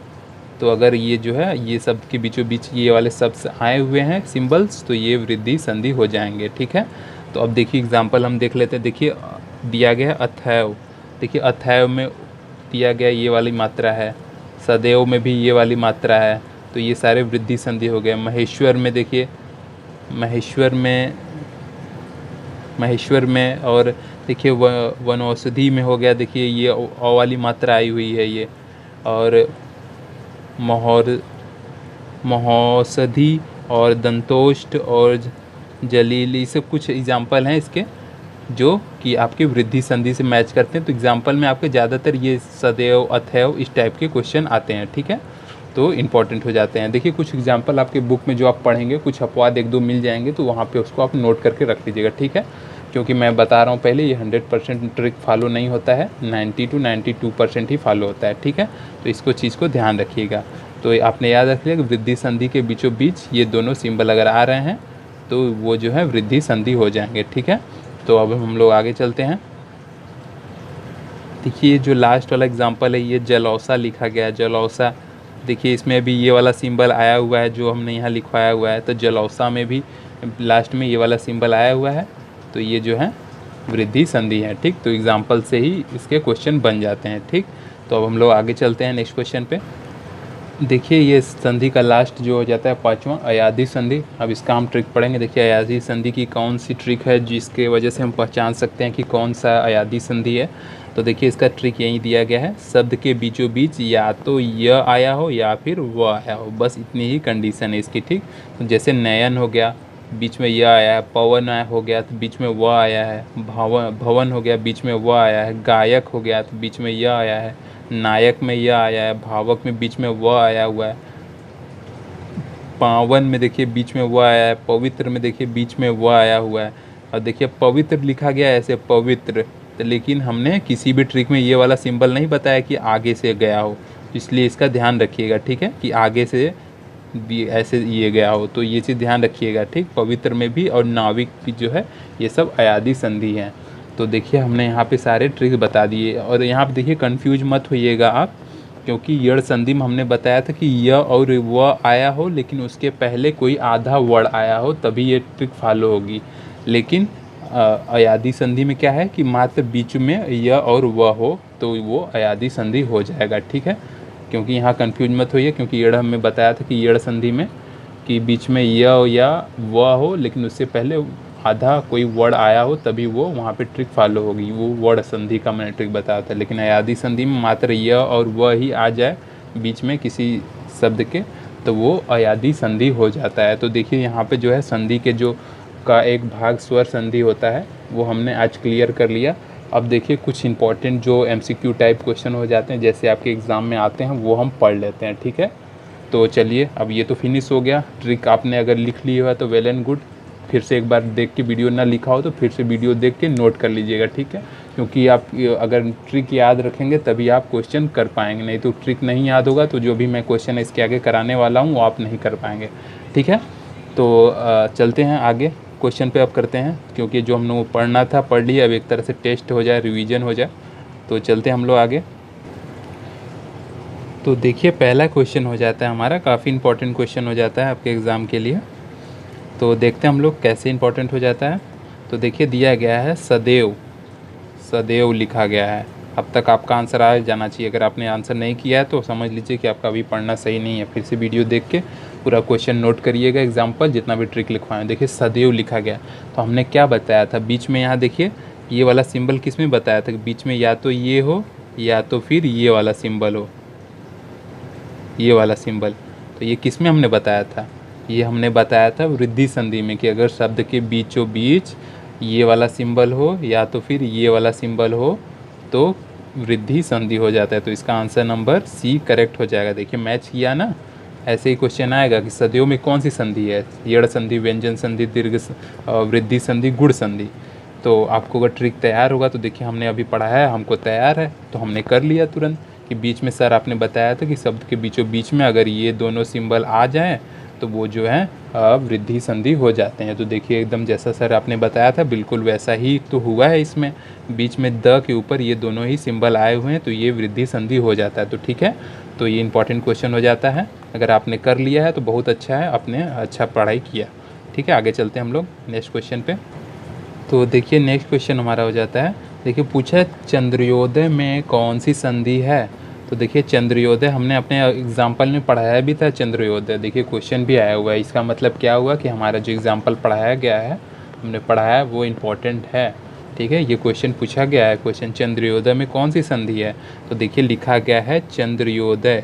तो अगर ये जो है ये शब्द के बीचों बीच ये वाले शब्द आए हुए हैं सिंबल्स, तो ये वृद्धि संधि हो जाएंगे। ठीक है, तो अब देखिए एग्जाम्पल हम देख लेते हैं। देखिए दिया गया है अथैव, देखिए अथैव में दिया गया ये वाली मात्रा है, सदैव में भी ये वाली मात्रा है, तो ये सारे वृद्धि संधि हो गए। महेश्वर में देखिए, महेश्वर में और देखिए वनौषधि में हो गया, देखिए ये अ वाली मात्रा आई हुई है ये, और महौषधि और दंतोष्ट और जलीली, सब कुछ एग्जाम्पल हैं इसके जो कि आपके वृद्धि संधि से मैच करते हैं। तो एग्जाम्पल में आपके ज़्यादातर ये सदैव, अथैव इस टाइप के क्वेश्चन आते हैं। ठीक है, तो इम्पॉर्टेंट हो जाते हैं। देखिए कुछ एग्जाम्पल आपके बुक में जो आप पढ़ेंगे, कुछ अपवाद 1-2 मिल जाएंगे, तो वहाँ पे उसको आप नोट करके रख लीजिएगा। ठीक है, क्योंकि मैं बता रहा हूँ पहले ये 100% ट्रिक फॉलो नहीं होता है, 90 to 92% ही फॉलो होता है। ठीक है, तो इसको चीज़ को ध्यान रखिएगा। तो आपने याद रख लिया कि वृद्धि संधि के बीचों बीच ये दोनों सिंबल अगर आ रहे हैं तो वो जो है वृद्धि संधि हो जाएंगे। ठीक है, तो अब हम लोग आगे चलते हैं। देखिए जो लास्ट वाला एग्जांपल है ये जलौसा लिखा गया है, जलौसा। देखिए इसमें भी ये वाला सिंबल आया हुआ है जो हमने यहाँ लिखवाया हुआ है, तो जलौसा में भी लास्ट में ये वाला सिंबल आया हुआ है, तो ये जो है वृद्धि संधि है। ठीक, तो एग्जाम्पल से ही इसके क्वेश्चन बन जाते हैं। ठीक, तो अब हम लोग आगे चलते हैं नेक्स्ट क्वेश्चन पे। देखिए ये संधि का लास्ट जो हो जाता है 5वां, अयाधी संधि। अब इसका हम ट्रिक पढ़ेंगे। देखिए अयाधी संधि की कौन सी ट्रिक है जिसके वजह से हम पहचान सकते हैं कि कौन सा अयाधी संधि है। तो देखिए इसका ट्रिक यही दिया गया है, शब्द के बीचों बीच या तो य आया हो या फिर व आया हो, बस इतनी ही कंडीशन है इसकी, ठीक। तो जैसे नयन हो गया, बीच में य आया है, पवन आया हो गया तो बीच में व आया है, भवन हो गया बीच में व आया है, गायक हो गया तो बीच में य आया है, नायक में य आया है, भावक में बीच में व आया हुआ है, पावन में देखिए बीच में व आया है, पवित्र में देखिए बीच में व आया हुआ है। और देखिए पवित्र लिखा गया है ऐसे पवित्र, तो लेकिन हमने किसी भी ट्रिक में ये वाला सिंबल नहीं बताया कि आगे से गया हो, इसलिए इसका ध्यान रखिएगा, ठीक है, कि आगे से भी ऐसे ये गया हो, तो ये चीज़ ध्यान रखिएगा, ठीक। पवित्र में भी और नाविक भी जो है ये सब अयादी संधि हैं। तो देखिए हमने यहाँ पे सारे ट्रिक बता दिए, और यहाँ पे देखिए कंफ्यूज मत होइएगा आप, क्योंकि यड़ संधि में हमने बताया था कि य और व आया हो लेकिन उसके पहले कोई आधा वर्ण आया हो तभी ये ट्रिक फॉलो होगी। लेकिन अयादी संधि में क्या है कि मात्र बीच में य और व हो तो वो अयादी संधि हो जाएगा, ठीक है। क्योंकि यहाँ कंफ्यूज मत होइए, क्योंकि यड़ हमें बताया था कि यड़ संधि में कि बीच में य या व हो लेकिन उससे पहले आधा कोई वर्ड आया हो तभी वो वहाँ पे ट्रिक फॉलो होगी, वो वर्ड संधि का मैंने ट्रिक बताया था। लेकिन अयादी संधि में मात्र य और व ही आ जाए बीच में किसी शब्द के तो वो अयादी संधि हो जाता है। तो देखिए यहाँ पे जो है संधि के जो का एक भाग स्वर संधि होता है वो हमने आज क्लियर कर लिया। अब देखिए कुछ इंपॉर्टेंट जो MCQ टाइप क्वेश्चन हो जाते हैं जैसे आपके एग्ज़ाम में आते हैं वो हम पढ़ लेते हैं, ठीक है। तो चलिए अब ये तो फिनिश हो गया, ट्रिक आपने अगर लिख ली हो तो वेल एंड गुड। फिर से एक बार देख के, वीडियो ना लिखा हो तो फिर से वीडियो देख के नोट कर लीजिएगा, ठीक है। क्योंकि आप अगर ट्रिक याद रखेंगे तभी आप क्वेश्चन कर पाएंगे, नहीं तो ट्रिक नहीं याद होगा तो जो भी मैं क्वेश्चन इसके आगे कराने वाला हूँ वो आप नहीं कर पाएंगे, ठीक है। तो चलते हैं आगे क्वेश्चन पे अब करते हैं, क्योंकि जो हम लोग को पढ़ना था पढ़ लिया, अब एक तरह से टेस्ट हो जाए, रिवीजन हो जाए। तो चलते हैं हम लोग आगे। तो देखिए पहला क्वेश्चन हो जाता है हमारा, काफ़ी इंपॉर्टेंट क्वेश्चन हो जाता है आपके एग्ज़ाम के लिए। तो देखते हैं हम लोग कैसे इंपॉर्टेंट हो जाता है। तो देखिए दिया गया है सदैव, सदैव लिखा गया है। अब तक आपका आंसर आ जाना चाहिए, अगर आपने आंसर नहीं किया है तो समझ लीजिए कि आपका अभी पढ़ना सही नहीं है। फिर से वीडियो देख के पूरा क्वेश्चन नोट करिएगा, एग्जाम्पल जितना भी ट्रिक लिखवाएं। देखिए सदैव लिखा गया, तो हमने क्या बताया था बीच में, यहाँ देखिए ये वाला सिंबल किस में बताया था कि बीच में या तो ये हो या तो फिर ये वाला सिंबल हो, ये वाला सिंबल। तो ये किस में हमने बताया था, ये हमने बताया था वृद्धि संधि में, कि अगर शब्द के बीचों बीच ये वाला सिंबल हो या तो फिर ये वाला सिंबल हो तो वृद्धि संधि हो जाता है। तो इसका आंसर नंबर सी करेक्ट हो जाएगा। देखिए मैच किया ना, ऐसे ही क्वेश्चन आएगा कि सदियों में कौन सी संधि है, यड़ संधि, व्यंजन संधि, दीर्घ वृद्धि संधि, गुण संधि। तो आपको अगर ट्रिक तैयार होगा तो देखिए हमने अभी पढ़ा है, हमको तैयार है तो हमने कर लिया तुरंत कि बीच में सर आपने बताया था कि शब्द के बीचों बीच में अगर ये दोनों सिंबल आ जाएं तो वो जो है वृद्धि संधि हो जाते हैं। तो देखिए एकदम जैसा सर आपने बताया था बिल्कुल वैसा ही तो हुआ है, इसमें बीच में द के ऊपर ये दोनों ही सिंबल आए हुए हैं तो ये वृद्धि संधि हो जाता है। तो ठीक है, तो ये इंपॉर्टेंट क्वेश्चन हो जाता है। अगर आपने कर लिया है तो बहुत अच्छा है, आपने अच्छा पढ़ाई किया। ठीक है, आगे चलते हैं हम लोग नेक्स्ट क्वेश्चन पे। तो देखिए नेक्स्ट क्वेश्चन हमारा हो जाता है, देखिए पूछा है चंद्रोदय में कौन सी संधि है। तो देखिए चंद्रोदय हमने अपने एग्जाम्पल में पढ़ाया भी था, चंद्रोदय देखिए क्वेश्चन भी आया हुआ है। इसका मतलब क्या हुआ कि हमारा जो एग्जाम्पल पढ़ाया गया है, हमने पढ़ाया है वो इम्पोर्टेंट है। ठीक है, ये क्वेश्चन पूछा गया है, क्वेश्चन चंद्रोदय में कौन सी संधि है। तो देखिए लिखा गया है चंद्रोदय।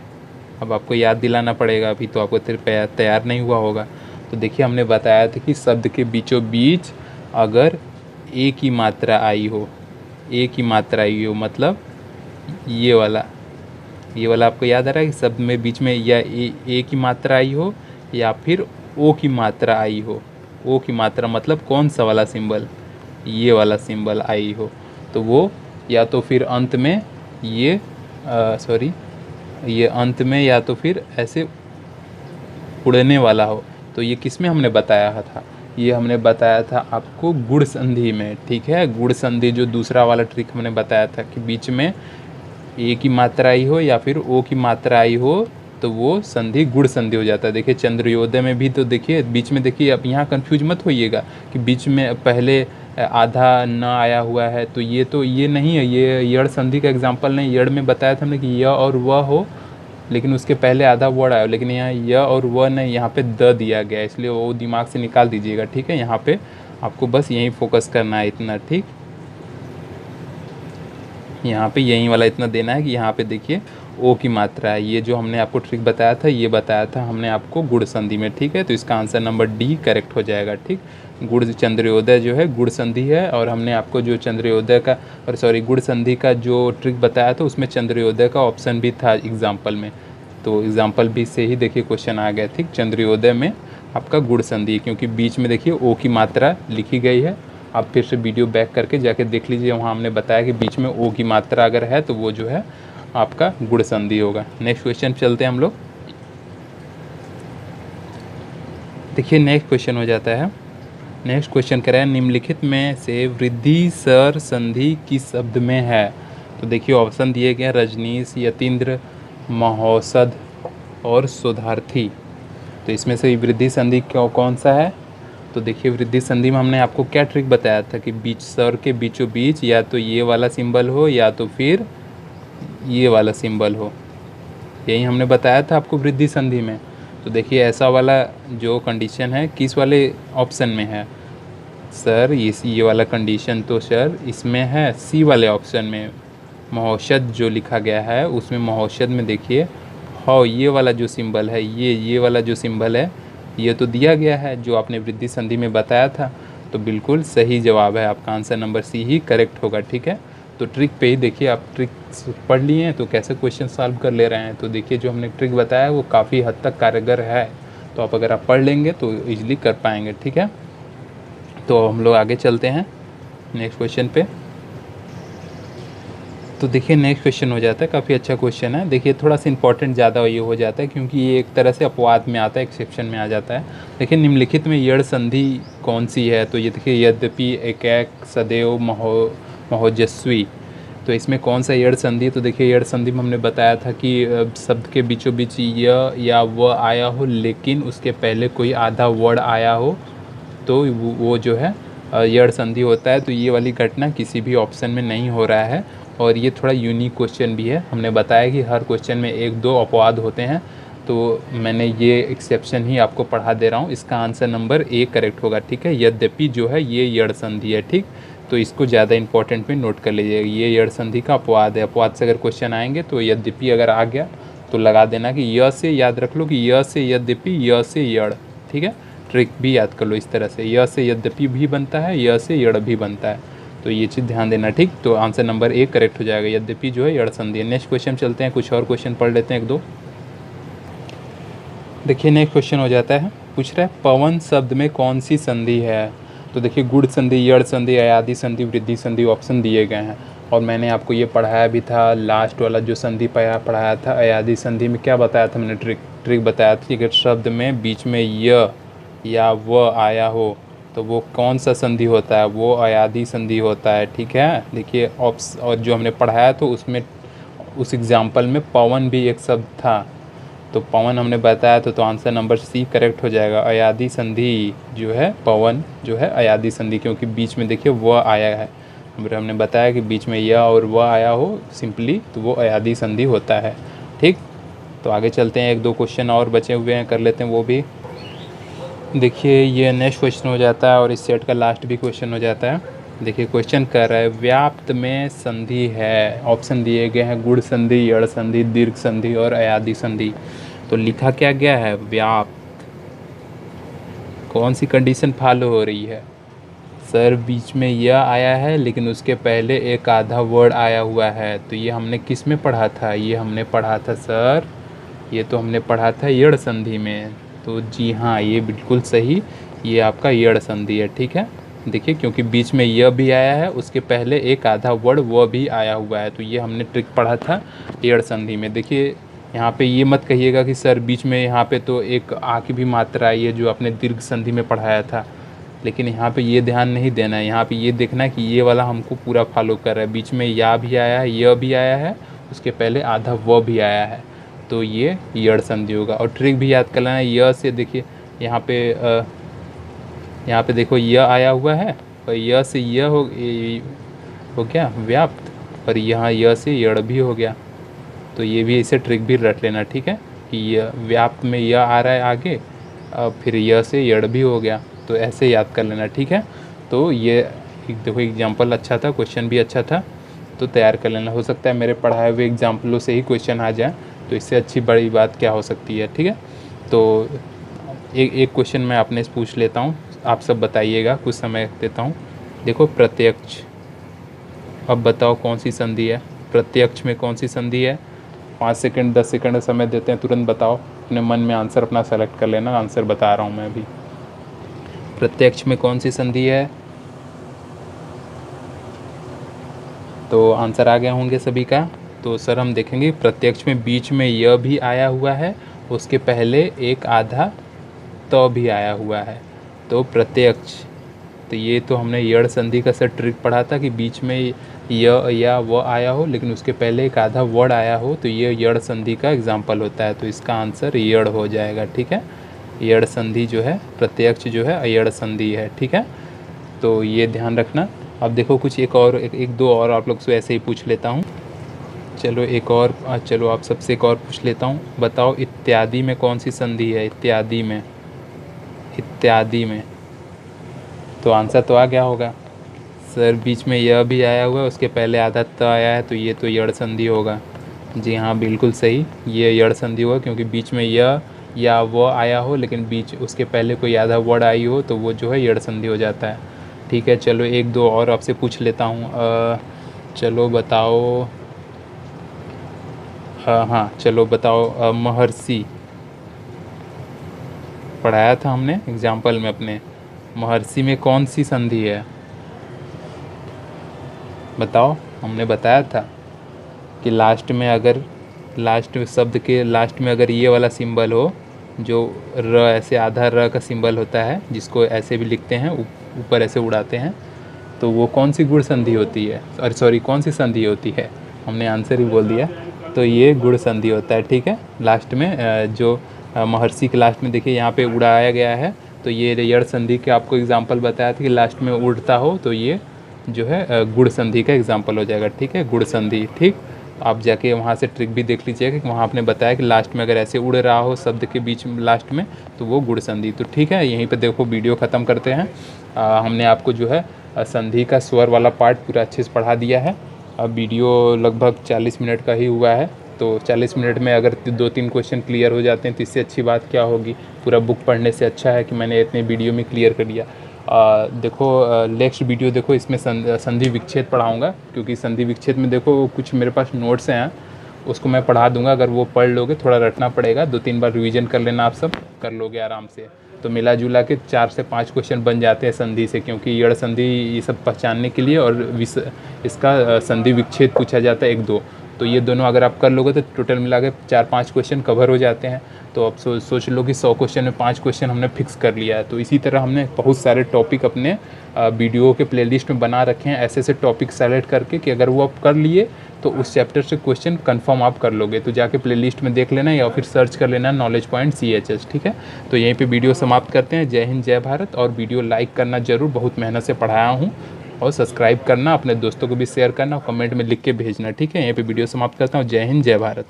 अब आपको याद दिलाना पड़ेगा, अभी तो आपको तैयार नहीं हुआ होगा। तो देखिए हमने बताया था कि शब्द के बीचों बीच अगर एक ही मात्रा आई हो, एक ही मात्रा आई हो, मतलब ये वाला आपको याद आ रहा है कि शब्द में बीच में या ए की मात्रा आई हो या फिर ओ की मात्रा आई हो। ओ की मात्रा मतलब कौन सा वाला सिंबल, ये वाला सिंबल आई हो, तो वो या तो फिर अंत में ये ये अंत में या तो फिर ऐसे उड़ने वाला हो। तो ये किस में हमने बताया था, ये हमने बताया था आपको गुण संधि में। ठीक है, गुण संधि जो दूसरा वाला ट्रिक हमने बताया था कि बीच में ए की मात्रा आई हो या फिर ओ की मात्रा आई हो तो वो संधि गुण संधि हो जाता है। देखिए चंद्रोदय में भी तो देखिए बीच में, देखिए अब यहाँ कंफ्यूज मत होइएगा कि बीच में पहले आधा न आया हुआ है तो ये नहीं है, ये यड़ संधि का एग्जाम्पल नहीं। यड़ में बताया था हमने कि य और व हो लेकिन उसके पहले आधा वर्ड आया, लेकिन यहाँ य और व नहीं, यहाँ पे द दिया गया है, इसलिए वो दिमाग से निकाल दीजिएगा। ठीक है, यहाँ पे आपको बस यहीं फोकस करना है, इतना। ठीक, यहाँ पे यही वाला इतना देना है कि यहाँ पे देखिए ओ की मात्रा है। ये जो हमने आपको ट्रिक बताया था, ये बताया था हमने आपको गुण संधि में, ठीक है। तो इसका आंसर नंबर डी करेक्ट हो जाएगा, ठीक। गुण चंद्रोदय जो है गुण संधि है, और हमने आपको जो चंद्रोदय का और सॉरी गुण संधि का जो ट्रिक बताया था उसमें चंद्रोदय का ऑप्शन भी था एग्जाम्पल में। तो एग्जाम्पल भी से ही देखिए क्वेश्चन आ गया, ठीक। चंद्रोदय में आपका गुण संधि, क्योंकि बीच में देखिए ओ की मात्रा लिखी गई है। आप फिर से वीडियो बैक करके जाके देख लीजिए, वहाँ हमने बताया कि बीच में ओ की मात्रा अगर है तो वो जो है आपका गुण संधि होगा। नेक्स्ट क्वेश्चन चलते हैं हम लोग। देखिए नेक्स्ट क्वेश्चन हो जाता है। नेक्स्ट क्वेश्चन कह रहा है निम्नलिखित में से वृद्धि सर संधि किस शब्द में है। तो देखिए ऑप्शन दिए गए हैं रजनीश, यतीन्द्र, महोषध और शोधार्थी। तो इसमें से वृद्धि संधि कौन सा है। तो देखिए वृद्धि संधि में हमने आपको क्या ट्रिक बताया था कि बीच सर के बीचों बीच या तो ये वाला सिंबल हो या तो फिर ये वाला सिंबल हो, यही हमने बताया था आपको वृद्धि संधि में। तो देखिए ऐसा वाला जो कंडीशन है किस वाले ऑप्शन में है सर, ये वाला कंडीशन तो सर इसमें है सी वाले ऑप्शन में। महोषध जो लिखा गया है उसमें महोषध में देखिए हाँ ये वाला जो सिंबल है, ये वाला जो सिंबल है ये तो दिया गया है जो आपने वृद्धि संधि में बताया था। तो बिल्कुल सही जवाब है, आपका आंसर नंबर सी ही करेक्ट होगा, ठीक है। तो ट्रिक पे ही देखिए, आप ट्रिक पढ़ लिए हैं तो कैसे क्वेश्चन सॉल्व कर ले रहे हैं। तो देखिए जो हमने ट्रिक बताया वो काफ़ी हद तक कारगर है, तो आप अगर आप पढ़ लेंगे तो ईजिली कर पाएंगे, ठीक है। तो हम लोग आगे चलते हैं नेक्स्ट क्वेश्चन पे। तो देखिए नेक्स्ट क्वेश्चन हो जाता है, काफ़ी अच्छा क्वेश्चन है। देखिए थोड़ा सा इंपॉर्टेंट ज़्यादा ये हो जाता है क्योंकि ये एक तरह से अपवाद में आता है, एक्सेप्शन में आ जाता है। देखिए निम्नलिखित में यड़ संधि कौन सी है। तो ये देखिए यद्यपि, एक, सदैव, महोजस्वी। तो इसमें कौन सा यड़ संधि। तो देखिए यड़ संधि में हमने बताया था कि शब्द के बीचों बीच य या व आया हो लेकिन उसके पहले कोई आधा वर्ड आया हो तो वो जो है यड़ संधि होता है। तो ये वाली घटना किसी भी ऑप्शन में नहीं हो रहा है, और ये थोड़ा यूनिक क्वेश्चन भी है। हमने बताया कि हर क्वेश्चन में एक दो अपवाद होते हैं, तो मैंने ये एक्सेप्शन ही आपको पढ़ा दे रहा हूँ। इसका आंसर नंबर ए करेक्ट होगा, ठीक है। यद्यपि जो है ये यड़ संधि है, ठीक। तो इसको ज़्यादा इंपॉर्टेंट में नोट कर लीजिएगा, ये यड़ संधि का अपवाद है। अपवाद से अगर क्वेश्चन आएंगे तो यद्यपि अगर आ गया तो लगा देना कि य से, याद रख लो कि य से यद्यपि, य से यड़, ठीक है। ट्रिक भी याद कर लो इस तरह से, य से यद्यपि भी बनता है, य से यड़ भी बनता है। तो ये चीज़ ध्यान देना, ठीक। तो आंसर नंबर ए करेक्ट हो जाएगा, यद्यपि जो है यड़ संधि है। नेक्स्ट क्वेश्चन चलते हैं, कुछ और क्वेश्चन पढ़ लेते हैं एक दो। देखिए नेक्स्ट क्वेश्चन हो जाता है, पूछ रहा है पवन शब्द में कौन सी संधि है। तो देखिए गुण संधि, यड़ संधि, अयादि संधि, वृद्धि संधि ऑप्शन दिए गए हैं, और मैंने आपको ये पढ़ाया भी था। लास्ट वाला जो संधि पढ़ाया था अयादि संधि में, क्या बताया था मैंने, ट्रिक बताया था कि अगर शब्द में बीच में य या व आया हो तो वो कौन सा संधि होता है, वो अयादि संधि होता है, ठीक है। देखिए और जो हमने पढ़ाया तो उसमें उस एग्जाम्पल में पवन भी एक शब्द था, तो पवन हमने बताया तो आंसर नंबर सी करेक्ट हो जाएगा। अयादि संधि जो है पवन जो है अयादि संधि, क्योंकि बीच में देखिए व आया है। हमने बताया कि बीच में य और व आया हो सिंपली तो वो अयादि संधि होता है, ठीक। तो आगे चलते हैं, एक दो क्वेश्चन और बचे हुए हैं, कर लेते हैं वो भी। देखिए ये नेक्स्ट क्वेश्चन हो जाता है और इस सेट का लास्ट भी क्वेश्चन हो जाता है। देखिए क्वेश्चन कर रहा है व्याप्त में संधि है, ऑप्शन दिए गए हैं गुण संधि, यड़ संधि, दीर्घ संधि और अयादि संधि। तो लिखा क्या गया है व्याप्त, कौन सी कंडीशन फॉलो हो रही है सर। बीच में यह आया है लेकिन उसके पहले एक आधा वर्ड आया हुआ है, तो ये हमने किस में पढ़ा था, ये हमने पढ़ा था सर, ये तो हमने पढ़ा था यड़ संधि में। तो जी हाँ ये बिल्कुल सही, ये आपका यड़ संधि है, ठीक है। देखिए क्योंकि बीच में यह भी आया है, उसके पहले एक आधा वर्ड वह भी आया हुआ है, तो ये हमने ट्रिक पढ़ा था यड़ संधि में। देखिए यहाँ पे ये मत कहिएगा कि सर बीच में यहाँ पे तो एक आ की भी मात्रा आई है जो आपने दीर्घ संधि में पढ़ाया था, लेकिन यहाँ पे ये ध्यान नहीं देना है। यहाँ पे ये देखना है कि ये वाला हमको पूरा फॉलो कर रहा है। बीच में या भी आया है, यह भी आया है, उसके पहले आधा वह भी आया है, तो ये यड़ संधि होगा। और ट्रिक भी याद कर लेना है, य से देखिए यहाँ पे देखो यह आया हुआ है और यह से यह हो गया व्याप्त, और यहाँ यह से यड़ भी हो गया। तो ये भी इसे ट्रिक भी रट लेना, ठीक है, कि यह व्याप्त में यह आ रहा है आगे, फिर यह से यड़ भी हो गया, तो ऐसे याद कर लेना, ठीक है। तो ये देखो एग्जाम्पल अच्छा था, क्वेश्चन भी अच्छा था। तो तैयार कर लेना। हो सकता है मेरे पढ़ाए हुए एग्जाम्पलों से ही क्वेश्चन आ जाए, तो इससे अच्छी बड़ी बात क्या हो सकती है। ठीक है, तो एक क्वेश्चन मैं आपने से पूछ लेता हूँ, आप सब बताइएगा, कुछ समय देता हूँ। देखो प्रत्यक्ष, अब बताओ कौन सी संधि है, प्रत्यक्ष में कौन सी संधि है। 5 सेकंड 10 सेकंड समय देते हैं, तुरंत बताओ, अपने मन में आंसर अपना सेलेक्ट कर लेना। आंसर बता रहा हूँ मैं अभी। प्रत्यक्ष में कौन सी संधि है, तो आंसर आ गया होंगे सभी का। तो सर हम देखेंगे प्रत्यक्ष में बीच में य भी आया हुआ है, उसके पहले एक आधा तो भी आया हुआ है। तो प्रत्यक्ष, तो ये तो हमने यड़ संधि का सर ट्रिक पढ़ा था कि बीच में य या व आया हो लेकिन उसके पहले एक आधा वर्ड आया हो, तो ये यड़ संधि का एग्जाम्पल होता है। तो इसका आंसर यड़ हो जाएगा। ठीक है, यड़ संधि जो है, प्रत्यक्ष जो है यड़ संधि है। ठीक है, तो ये ध्यान रखना। अब देखो कुछ एक दो और आप लोग से ऐसे ही पूछ लेता हूँ। चलो एक और, चलो आप सबसे एक और पूछ लेता हूँ। बताओ इत्यादि में कौन सी संधि है, इत्यादि में, इत्यादि में। तो आंसर तो आ गया होगा सर, बीच में यह भी आया हुआ है, उसके पहले आधा त आया है, तो ये तो यड़ संधि होगा। जी हाँ, बिल्कुल सही, ये यड़ संधि होगा, क्योंकि बीच में यह या वो आया हो लेकिन बीच उसके पहले कोई आधा वर्ड आई हो, तो वो जो है यड़ संधि हो जाता है। ठीक है, चलो एक दो और आपसे पूछ लेता हूँ। चलो बताओ, हाँ चलो बताओ, महर्षि पढ़ाया था हमने एग्जाम्पल में अपने, महर्षि में कौन सी संधि है, बताओ। हमने बताया था कि लास्ट में अगर, लास्ट शब्द के लास्ट में अगर ये वाला सिंबल हो, जो र ऐसे आधा र का सिंबल होता है, जिसको ऐसे भी लिखते हैं, ऊपर ऐसे उड़ाते हैं, तो वो कौन सी गुण संधि होती है, अरे सॉरी कौन सी संधि होती है, हमने आंसर ही बोल दिया। तो ये गुण संधि होता है। ठीक है, लास्ट में जो महर्षि के लास्ट में देखिए यहाँ पे उड़ाया गया है, तो ये यड़ संधि के आपको एग्जाम्पल बताया था कि लास्ट में उड़ता हो, तो ये जो है गुण संधि का एग्जाम्पल हो जाएगा। ठीक है, गुण संधि। ठीक, आप जाके वहाँ से ट्रिक भी देख लीजिएगा कि वहाँ आपने बताया कि लास्ट में अगर ऐसे उड़ रहा हो शब्द के बीच में लास्ट में, तो वो गुण संधि। तो ठीक है, यहीं पे देखो वीडियो ख़त्म करते हैं। हमने आपको जो है संधि का स्वर वाला पार्ट पूरा अच्छे से पढ़ा दिया है। अब वीडियो लगभग 40 मिनट का ही हुआ है, तो 40 मिनट में अगर 2-3 क्वेश्चन क्लियर हो जाते हैं तो इससे अच्छी बात क्या होगी। पूरा बुक पढ़ने से अच्छा है कि मैंने इतने वीडियो में क्लियर कर दिया। देखो नेक्स्ट वीडियो देखो, इसमें संधि विच्छेद पढ़ाऊँगा, क्योंकि संधि विच्छेद में देखो कुछ मेरे पास नोट्स हैं, उसको मैं पढ़ा दूंगा। अगर वो पढ़ लोगे, थोड़ा रटना पड़ेगा, 2-3 बार रिवीजन कर लेना, आप सब कर लोगे आराम से। तो मिला जुला के 4 से 5 क्वेश्चन बन जाते हैं संधि से, क्योंकि यड़ संधि ये सब पहचानने के लिए, और इसका संधि विच्छेद पूछा जाता है 1-2। तो ये दोनों अगर आप कर लोगे तो टोटल मिला के 4-5 क्वेश्चन कवर हो जाते हैं। तो अब सोच लो कि 100 क्वेश्चन में 5 क्वेश्चन हमने फिक्स कर लिया है। तो इसी तरह हमने बहुत सारे टॉपिक अपने वीडियो के प्लेलिस्ट में बना रखे हैं, ऐसे ऐसे टॉपिक सेलेक्ट करके कि अगर वो आप कर लिए तो उस चैप्टर से क्वेश्चन कंफर्म आप कर लोगे। तो जाके प्लेलिस्ट में देख लेना या फिर सर्च कर लेना नॉलेज पॉइंट CHS। ठीक है, तो यहीं पे वीडियो समाप्त करते हैं। जय हिंद, जय भारत। और वीडियो लाइक करना ज़रूर, बहुत मेहनत से पढ़ाया हूँ। और सब्सक्राइब करना, अपने दोस्तों को भी शेयर करना, और कमेंट में लिख के भेजना। ठीक है, यहीं पे वीडियो समाप्त करता हूँ। जय हिंद, जय भारत।